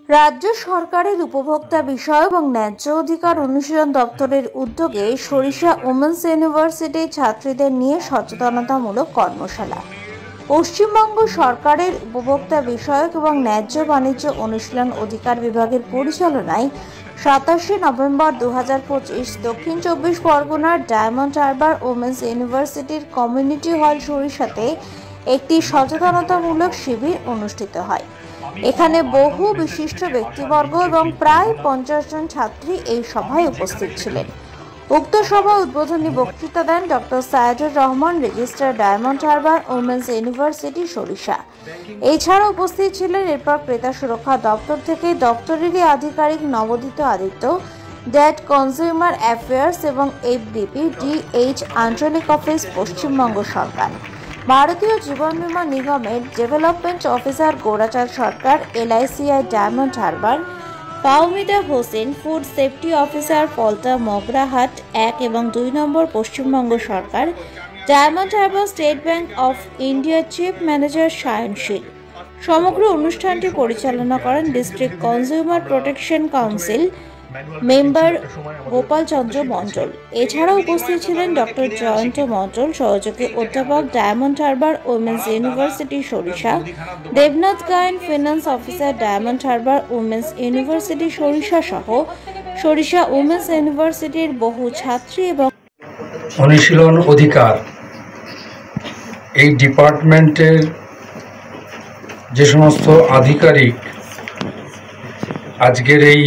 রাজ্য সরকারের উপভোক্তা বিষয় এবং ন্যায্য অধিকার অনুশীলন দপ্তরের উদ্যোগে সরিষা উমেন্স ইউনিভার্সিটির ছাত্রীদের নিয়ে সচেতনতামূলক কর্মশালা। পশ্চিমবঙ্গ সরকারের উপভোক্তা বিষয়ক এবং ন্যায্য বাণিজ্য অনুশীলন অধিকার বিভাগের পরিচালনায় 27 নভেম্বর 2025 দক্ষিণ 24 পরগনার ডায়মন্ড হারবার উমেন্স ইউনিভার্সিটির কমিউনিটি হল সরিষাতে একটি সচেতনতামূলক শিবির অনুষ্ঠিত হয়। এখানে বহু বিশিষ্ট ব্যক্তিবর্গ এবং প্রায় 50 জন ছাত্রী এই সভায় উপস্থিত ছিলেন। উক্ত সভায় উদ্বোধনী বক্তৃতা দেন doctor Saidur Rahman, registrar, Diamond Harbour women's university Sarisha. এছাড়া উপস্থিত ছিলেন এরপর ক্রেতা সুরক্ষা দপ্তর থেকে দপ্তরেরই আধিকারিক নবদিত আদিত্য, ডেট কনজিউমার অ্যাফেয়ার্স এবং এফডিপি ডিএইচ আঞ্চলিক অফিস পশ্চিমবঙ্গ সরকার, ভারতীয় জীবন বীমা নিগমের development officer Gourachand Sarkar, LICI Diamond Harbour, Paomida Hossain, food safety officer Palta Magrahat 1 এবং 2 নম্বর পশ্চিমবঙ্গ সরকার, Diamond Harbour State Bank of ইন্ডিয়ার চিফ ম্যানেজার সায়নশীল। সমগ্র অনুষ্ঠানটি পরিচালনা করেন district consumer protection council member Gopal Chandra Mondal. এছাড়াও উপস্থিত ছিলেন ডক্টর জয়ন্ত মণ্ডল, সহযোগী অধ্যাপক, ডায়মন্ড হারবার উমেন্স ইউনিভার্সিটি সরিষা, Debnath Gayen, finance officer, diamond Harbour women's university সরিষা সহ সরিষা উমেন্স ইউনিভার্সিটির বহু ছাত্রী এবং অনুশীলন অধিকার এই ডিপার্টমেন্টের যে সমস্ত আধিকারিক আজকের এই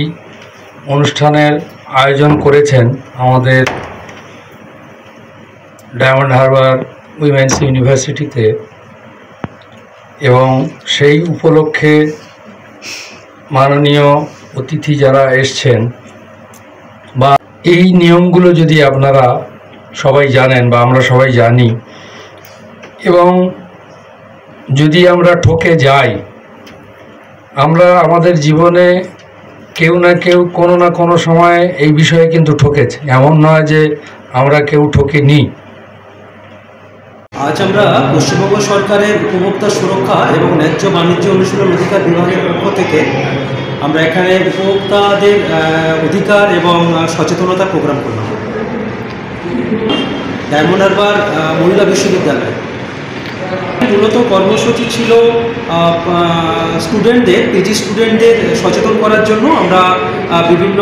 অনুষ্ঠানের আয়োজন করেছেন আমাদের ডায়মন্ড হারবার উইমেন্স ইউনিভার্সিটিতে, এবং সেই উপলক্ষে মাননীয় অতিথি যারা এসছেন, বা এই নিয়মগুলো যদি আপনারা সবাই জানেন বা আমরা সবাই জানি, এবং যদি আমরা ঠকে যাই, আমরা আমাদের জীবনে কেউ না কেউ কোনো না কোনো সময় এই বিষয়ে কিন্তু ঠকেছে, এমন নয় যে আমরা কেউ ঠকিনি। আজ আমরা পশ্চিমবঙ্গ সরকারের উপভোক্তা সুরক্ষা এবং ন্যায্য বাণিজ্য অনুশীলন অধিকার বিভাগের পক্ষ থেকে আমরা এখানে উপভোক্তাদের অধিকার এবং সচেতনতা প্রোগ্রাম করলাম। ডায়মন্ড হারবার মহিলা বিশ্ববিদ্যালয় মূলত কর্মসূচি ছিল স্টুডেন্টদের, পিজি স্টুডেন্টদের সচেতন করার জন্য। আমরা বিভিন্ন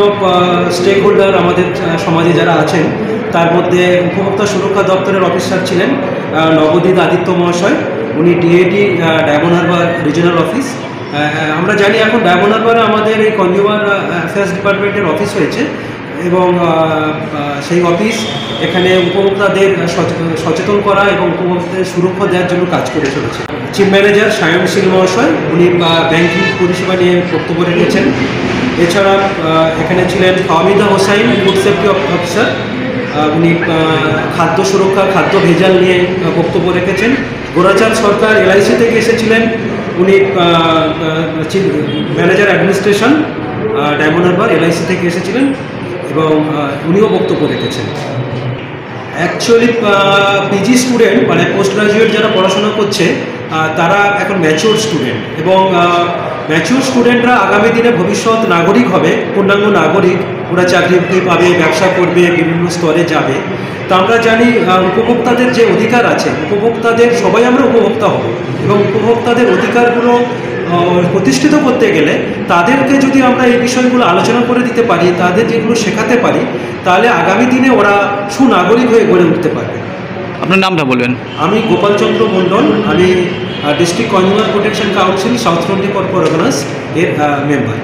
স্টেক হোল্ডার আমাদের সমাজে যারা আছেন, তার মধ্যে উপভোক্তা সুরক্ষা দপ্তরের অফিসার ছিলেন নবদিত আদিত্য মহাশয়, উনি DAD diamond Harbour regional office. আমরা জানি এখন ডায়মন্ড হারবারে আমাদের এই কনজিউমার অ্যাফেয়ার্স ডিপার্টমেন্টের অফিস হয়েছে, এবং সেই অফিস এখানে উপভোক্তাদের সচেতন করা এবং উপভোক্তাদের সুরক্ষা দেওয়ার জন্য কাজ করে চলেছে। চিফ ম্যানেজার সায়নশীল মহাশয়, উনি ব্যাংকিং পরিষেবা নিয়ে বক্তব্য রেখেছেন। এছাড়া এখানে ছিলেন পাওমিদা হোসেন, ফুড সেফটি অফিসার, উনি খাদ্য সুরক্ষা, খাদ্য ভেজাল নিয়ে বক্তব্য রেখেছেন। গৌরাচাঁদ সরকার এলআইসি থেকে এসেছিলেন, উনি chief manager administration diamond Harbour LIC থেকে এসেছিলেন এবং উনিও বক্তব্য রেখেছেন। অ্যাকচুয়ালি পিজি স্টুডেন্ট মানে পোস্ট গ্রাজুয়েট যারা পড়াশোনা করছে, তারা এখন ম্যাচিওর স্টুডেন্ট, এবং ম্যাচিওর স্টুডেন্টরা আগামী দিনে ভবিষ্যৎ নাগরিক হবে, পূর্ণাঙ্গ নাগরিক। ওরা চাকরি পাবে, ব্যবসা করবে, বিভিন্ন স্তরে যাবে। তো আমরা জানি উপভোক্তাদের যে অধিকার আছে, উপভোক্তাদের সবাই আমরা উপভোক্তা হব, এবং উপভোক্তাদের অধিকারগুলো প্রতিষ্ঠিত করতে গেলে তাদেরকে যদি আমরা এই বিষয়গুলো আলোচনা করে দিতে পারি, তাদের যেগুলো শেখাতে পারি, তাহলে আগামী দিনে ওরা সুনাগরিক হয়ে গড়ে উঠতে পারবে। আপনার নামটা বলবেন? আমি গোপাল চন্দ্র মণ্ডল, আমি district consumer protection council south 24 Parganas এর মেম্বার।